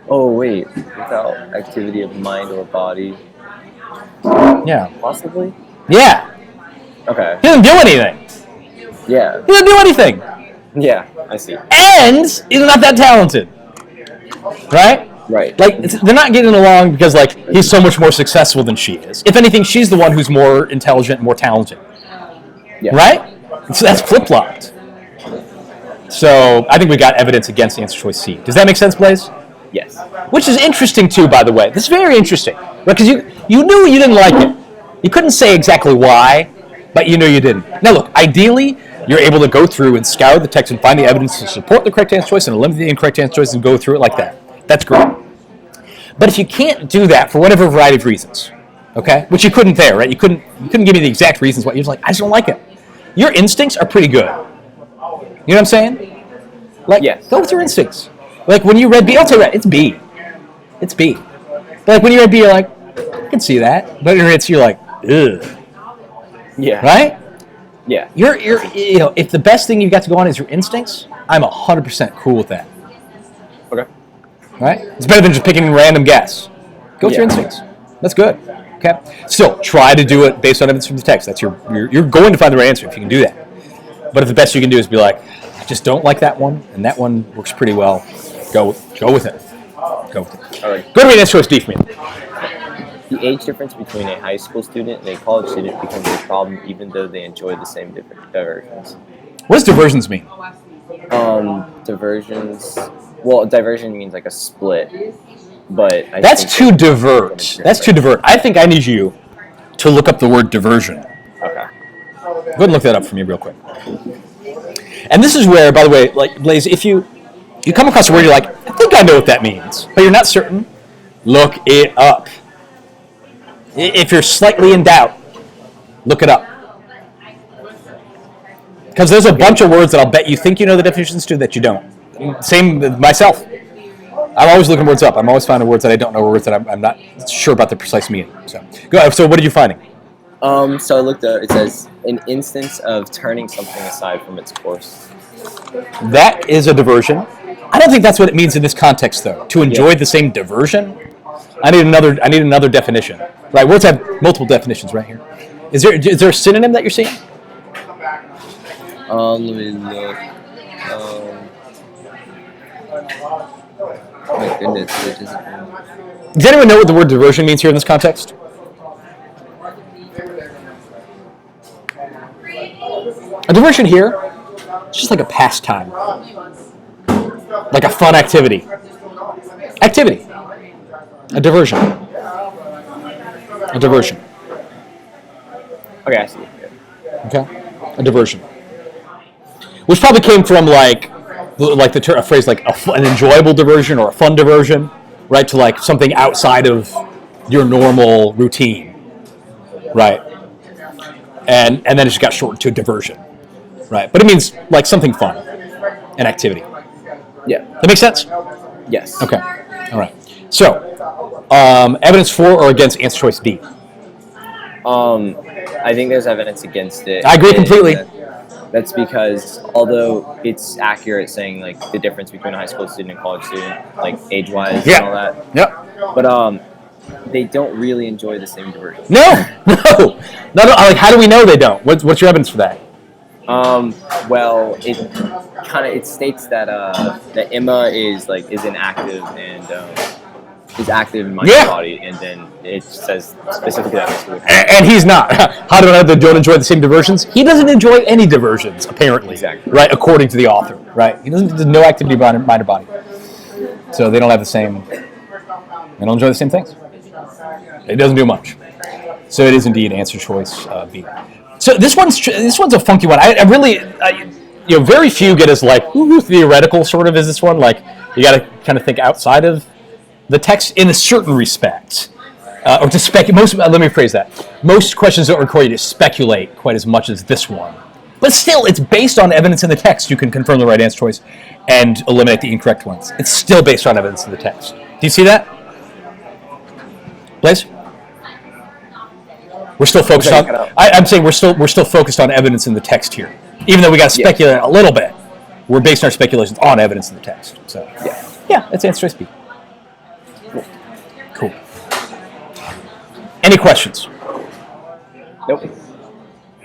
Oh, wait. Without activity of mind or body. Yeah. Possibly? Yeah. Okay. He doesn't do anything. Yeah. He doesn't do anything. Yeah, I see. And he's not that talented. Right? Right. Like, they're not getting along because, like, he's so much more successful than she is. If anything, she's the one who's more intelligent and more talented. Yeah. Right? So that's flip-flopped. So I think we got evidence against answer choice C. Does that make sense, Blaze? Yes. Which is interesting, too, by the way. This is very interesting. Because you knew you didn't like it. You couldn't say exactly why, but you knew you didn't. Now, look, ideally, you're able to go through and scour the text and find the evidence to support the correct answer choice and eliminate the incorrect answer choice and go through it like that. That's great. But if you can't do that for whatever variety of reasons, okay, which you couldn't there, right? You couldn't give me the exact reasons why. You're just like, I just don't like it. Your instincts are pretty good. You know what I'm saying? Like, yes. Go with your instincts. Like, when you read B, I'll tell you that, it's B. It's B. But, like, when you read B, you're like, I can see that. But you're like, ugh. Yeah. Right? Yeah. You're if the best thing you've got to go on is your instincts, I'm 100% cool with that. Okay. Right? It's better than just picking a random guess. Go with your instincts. That's good. Okay? Still, try to do it based on evidence from the text. That's you're going to find the right answer if you can do that. But if the best you can do is be like, I just don't like that one, and that one works pretty well, go with it. Go with it. All right. Go to read answer choice D for me. The age difference between a high school student and a college student becomes a problem even though they enjoy the same diversions. What does diversions mean? Diversions. Well, diversion means like a split, but that's to divert. That's to divert. I think I need you to look up the word diversion. Okay. Go ahead and look that up for me real quick. And this is where, by the way, like Blaze, if you come across a word you're like, I think I know what that means, but you're not certain, look it up. If you're slightly in doubt, look it up. Because there's a bunch of words that I'll bet you think you know the definitions to that you don't. Same with myself. I'm always looking words up. I'm always finding words that I don't know, or words that I'm not sure about the precise meaning. So what are you finding? So I looked up. It says an instance of turning something aside from its course. That is a diversion. I don't think that's what it means in this context, though. To enjoy the same diversion. I need another definition. Right? Words have multiple definitions right here. Is there a synonym that you're seeing? Let me look. My goodness, it just. Does anyone know what the word diversion means here in this context? A diversion here is just like a pastime, like a fun activity. Activity. A diversion. A diversion. Okay, I see. Okay. A diversion. Which probably came from a phrase like an enjoyable diversion or a fun diversion, right? To like something outside of your normal routine, right? And then it just got shortened to a diversion, right? But it means like something fun, an activity. Yeah. That makes sense? Yes. Okay. All right. So, evidence for or against answer choice D? I think there's evidence against it. I agree completely. That's because although it's accurate saying like the difference between a high school student and a college student, like age-wise and all that. Yep. But they don't really enjoy the same diversion. No. Like, how do we know they don't? What's your evidence for that? Well, it states that that Emma is inactive and is active in mind and body, and then it says specifically that. And he's not. How do I know they don't enjoy the same diversions? He doesn't enjoy any diversions, apparently. Exactly. Right, according to the author. Right, there's no activity mind or body. So they don't have the same. They don't enjoy the same things. It doesn't do much. So it is indeed answer choice B. So this one's a funky one. I really, very few get as like theoretical sort of as this one. Like you got to kind of think outside of the text in a certain respect, or to speculate. Let me phrase that. Most questions don't require you to speculate quite as much as this one. But still, it's based on evidence in the text. You can confirm the right answer choice and eliminate the incorrect ones. It's still based on evidence in the text. Do you see that? Blaze? We're still focused on. I'm saying we're still focused on evidence in the text here, even though we got to speculate a little bit. We're basing our speculations on evidence in the text. So yeah, that's answer choice B. Cool. Any questions? Nope.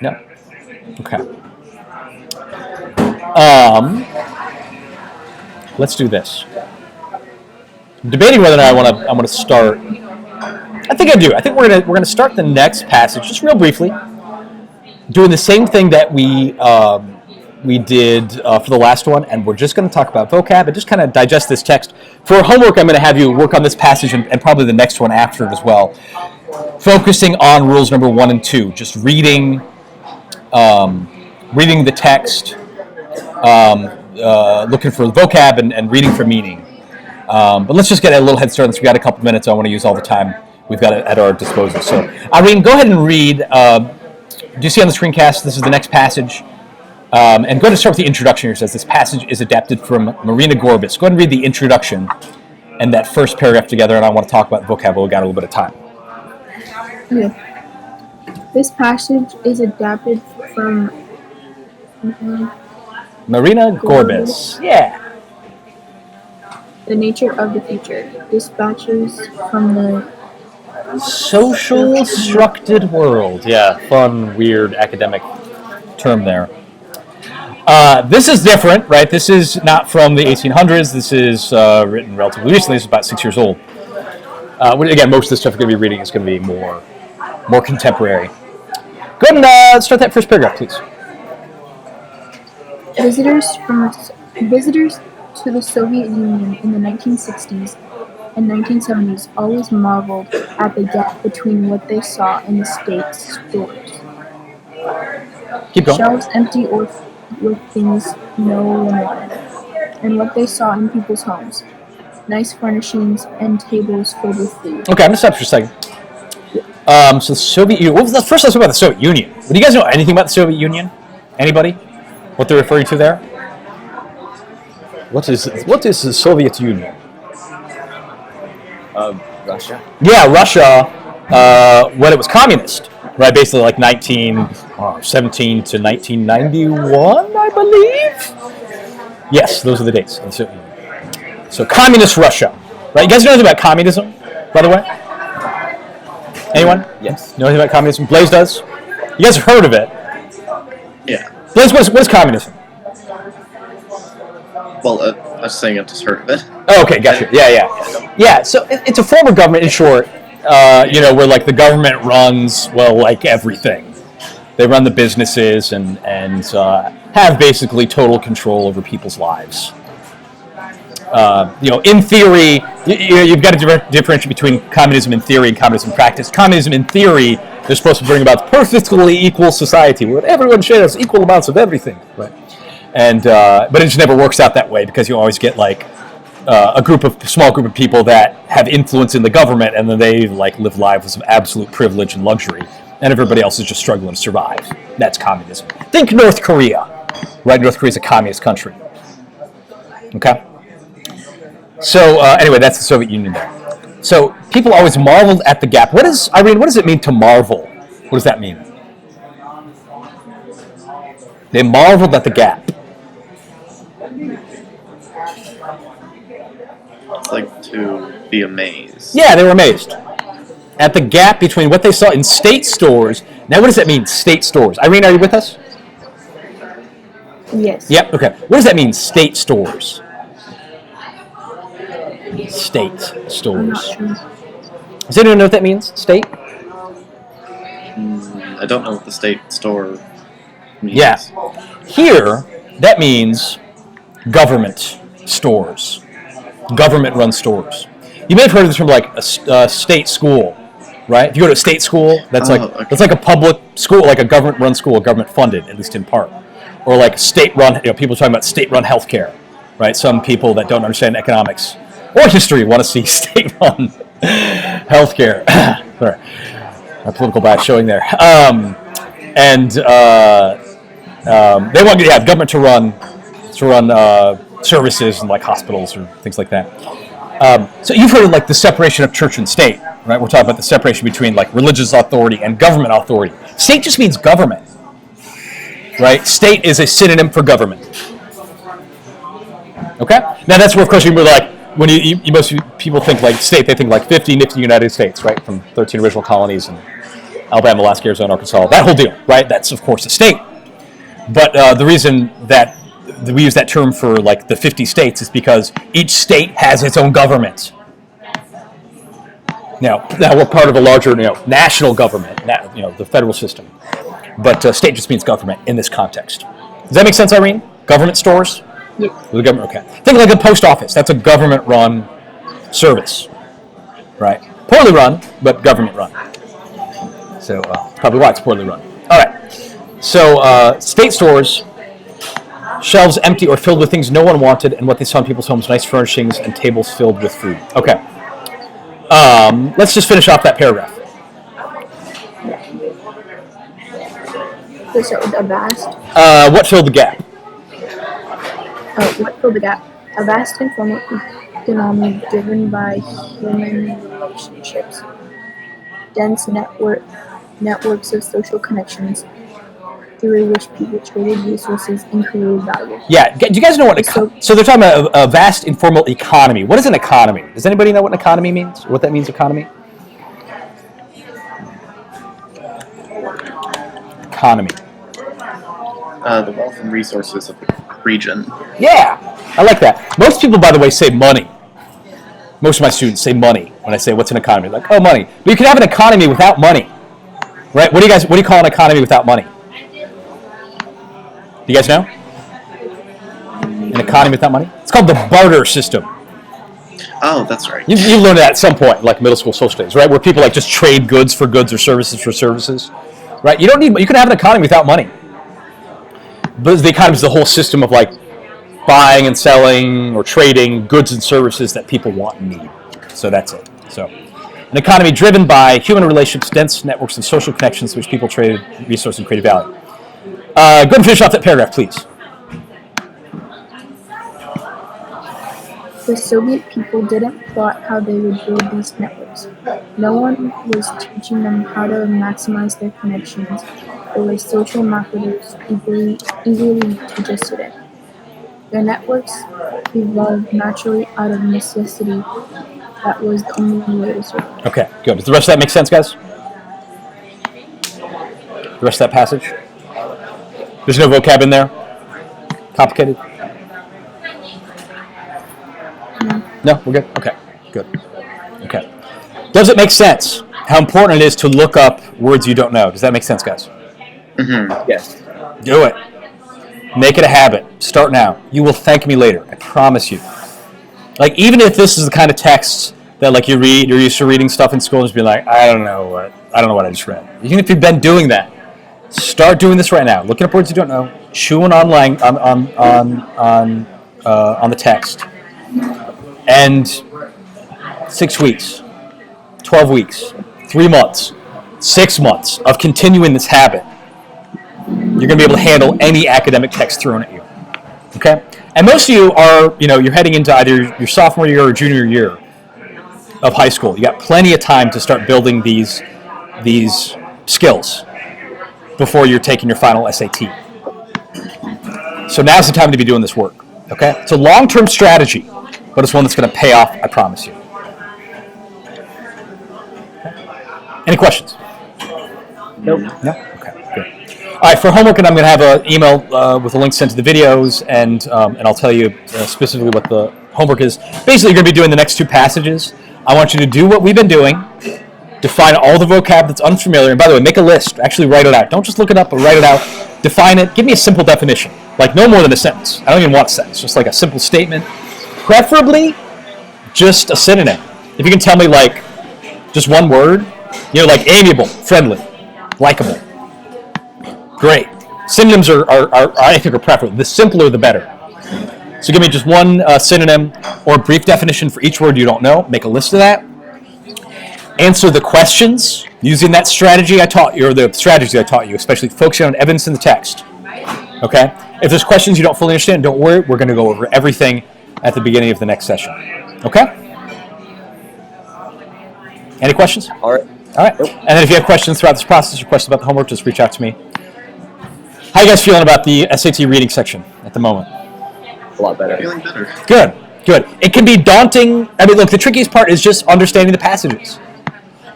No. Okay. Let's do this. I'm debating whether or not I want to start. I think I do. I think we're gonna start the next passage just real briefly, doing the same thing that we did for the last one, and we're just going to talk about vocab and just kind of digest this text. For homework, I'm going to have you work on this passage and probably the next one after it as well, focusing on rules number 1 and 2, just reading the text, looking for vocab and reading for meaning. But let's just get a little head start since we got a couple minutes. I want to use all the time we've got at our disposal. So, Irene, go ahead and read. Do you see on the screencast? This is the next passage. And go ahead and start with the introduction here. It says this passage is adapted from Marina Gorbis. Go ahead and read the introduction and that first paragraph together, and I want to talk about vocab. We've got a little bit of time. Okay. This passage is adapted from Marina Gorbis. Yeah. The Nature of the Future. Dispatches from the Social Structured World. Yeah, fun, weird academic term there. This is different, right? This is not from the 1800s. This is written relatively recently. This is about 6 years old. Again, most of the stuff we're going to be reading is going to be more contemporary. Go ahead and start that first paragraph, please. Visitors to the Soviet Union in the 1960s and 1970s always marveled at the gap between what they saw in the state's stores. Keep going. Shelves empty or with things no one wanted, and what they saw in people's homes. Nice furnishings and tables filled with food. Okay, I'm going to stop for a second. So the Soviet Union. First, let's talk about the Soviet Union. Do you guys know anything about the Soviet Union? Anybody? what they're referring to there? What is the Soviet Union? Russia. Yeah, Russia, when it was communist, right? Basically like 1917 to 1991, I believe. Yes, those are the dates. So communist Russia, right? You guys know anything about communism, by the way? Anyone? Yes. Know anything about communism? Blaze does. You guys have heard of it. Yeah. Blaze, what is communism? Well, I was saying I've just heard of it. Oh, okay, gotcha. Yeah. So it's a form of government, in short, where like the government runs, well, like everything. They run the businesses and have basically total control over people's lives. In theory, you've got to differentiate between communism in theory and communism in practice. Communism in theory, they're supposed to bring about perfectly equal society where everyone shares equal amounts of everything, right? And but it just never works out that way because you always get like a small group of people that have influence in the government, and then they like live lives of absolute privilege and luxury, and everybody else is just struggling to survive. That's communism. Think North Korea, right? North Korea is a communist country. Okay. So anyway, that's the Soviet Union there. So people always marveled at the gap. What does it mean to marvel? What does that mean? They marveled at the gap. It's like to be amazed. Yeah, they were amazed at the gap between what they saw in state stores. Now, what does that mean, state stores? Irene, are you with us? Yes. Yep, okay. What does that mean, state stores? State I'm not stores. sure. Does anyone know what that means, state? I don't know what the state store means. Yeah. Here, that means government stores. Government-run stores. You may have heard of this from like a state school, right? If you go to a state school, that's that's like a public school, like a government-run school, government-funded, at least in part. Or like state-run, people talking about state-run healthcare, right? Some people that don't understand economics or history want to see state-run healthcare. Sorry, my political bias showing there. They want the government to run services and like hospitals or things like that. So you've heard of like the separation of church and state, right? We're talking about the separation between like religious authority and government authority. State just means government, right? State is a synonym for government. Okay? Now that's where, of course, you were like, when most people think like state, they think like 50 nifty United States, right? From 13 original colonies and Alabama, Alaska, Arizona, Arkansas, that whole deal, right? That's, of course, a state. But the reason that we use that term for like the 50 states is because each state has its own government. Now we're part of a larger, national government, the federal system. But state just means government in this context. Does that make sense, Irene? Government stores? Yes. The government, okay. Think like a post office. That's a government-run service, right? Poorly run, but government-run. So probably why it's poorly run. All right. So state stores, shelves empty or filled with things no one wanted, and what they saw in people's homes: nice furnishings and tables filled with food. Okay. Let's just finish off that paragraph. Let's start with a vast. What filled the gap? What filled the gap? A vast informal economy driven by human relationships, dense networks of social connections through which people traded resources and created value. Yeah, do you guys know what so they're talking about a vast informal economy. What is an economy? Does anybody know what an economy means? What that means, economy? Economy. The wealth and resources of the region. Yeah, I like that. Most people, by the way, say money. Most of my students say money when I say what's an economy. Like, oh, money. But you can have an economy without money, right? What do you call an economy without money? Do you guys know? An economy without money? It's called the barter system. Oh, that's right. You learned that at some point, like middle school social studies, right? Where people like just trade goods for goods or services for services, right? You can have an economy without money. But the economy is the whole system of like buying and selling or trading goods and services that people want and need. So that's it. So an economy driven by human relationships, dense networks, and social connections which people trade resources and create value. Go and finish off that paragraph, please. The Soviet people didn't plot how they would build these networks. No one was teaching them how to maximize their connections the way social marketers eagerly teach us today. Their networks evolved naturally out of necessity. That was the only way to survive. Okay, good. Does the rest of that make sense, guys? The rest of that passage? There's no vocab in there? Complicated? No, we're good? Okay, good. Okay. Does it make sense how important it is to look up words you don't know? Does that make sense, guys? Mm-hmm. Yes. Do it. Make it a habit. Start now. You will thank me later. I promise you. Like, even if this is the kind of text that, like, you're used to reading stuff in school and just be like, I don't know what I just read. Even if you've been doing that, start doing this right now. Looking up words you don't know. Chewing on the text. And 6 weeks, 12 weeks, 3 months, 6 months of continuing this habit, you're going to be able to handle any academic text thrown at you. Okay? And most of you are, you're heading into either your sophomore year or junior year of high school. You got plenty of time to start building these skills before you're taking your final SAT. So now's the time to be doing this work. Okay? It's a long-term strategy, but it's one that's going to pay off, I promise you. Okay. Any questions? Nope. No? Okay, good. All right, for homework, and I'm going to have an email with a link sent to the videos, and I'll tell you specifically what the homework is. Basically, you're going to be doing the next two passages. I want you to do what we've been doing, define all the vocab that's unfamiliar, and by the way, make a list. Actually write it out. Don't just look it up, but write it out. Define it. Give me a simple definition, like no more than a sentence. I don't even want a sentence, just like a simple statement. Preferably just a synonym. If you can tell me like just one word, like amiable, friendly, likable. Great. Synonyms are I think are preferable. The simpler the better. So give me just one synonym or brief definition for each word you don't know. Make a list of that. Answer the questions using that strategy I taught you, or the strategies I taught you, especially focusing on evidence in the text. Okay? If there's questions you don't fully understand, don't worry. We're going to go over everything at the beginning of the next session. Okay? Any questions? All right. All right. And then if you have questions throughout this process or questions about the homework, just reach out to me. How are you guys feeling about the SAT reading section at the moment? A lot better. Feeling better. Good. Good. It can be daunting. I mean, look, the trickiest part is just understanding the passages.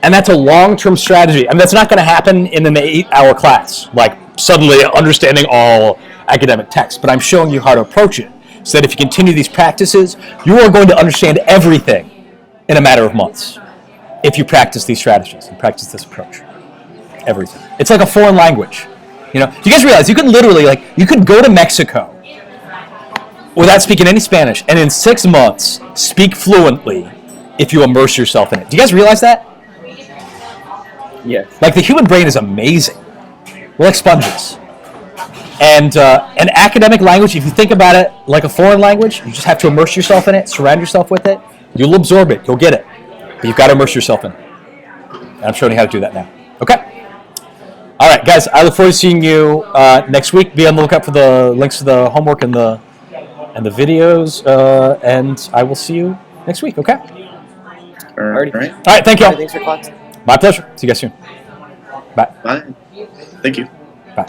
And that's a long-term strategy. I mean, that's not going to happen in an 8-hour class, like suddenly understanding all academic text. But I'm showing you how to approach it, so that if you continue these practices, you are going to understand everything in a matter of months if you practice these strategies and practice this approach. Everything. It's like a foreign language. Do you guys realize you can literally, you could go to Mexico without speaking any Spanish, and in 6 months speak fluently if you immerse yourself in it. Do you guys realize that? Yes. Like, the human brain is amazing. We're like sponges. And an academic language, if you think about it like a foreign language, you just have to immerse yourself in it, surround yourself with it. You'll absorb it. You'll get it. But you've got to immerse yourself in it. And I'm showing you how to do that now. Okay? All right, guys, I look forward to seeing you next week. Be on the lookout for the links to the homework and the videos. And I will see you next week, okay? All right. All right, thank you all. Thanks for class. My pleasure. See you guys soon. Bye. Bye. Thank you. Bye.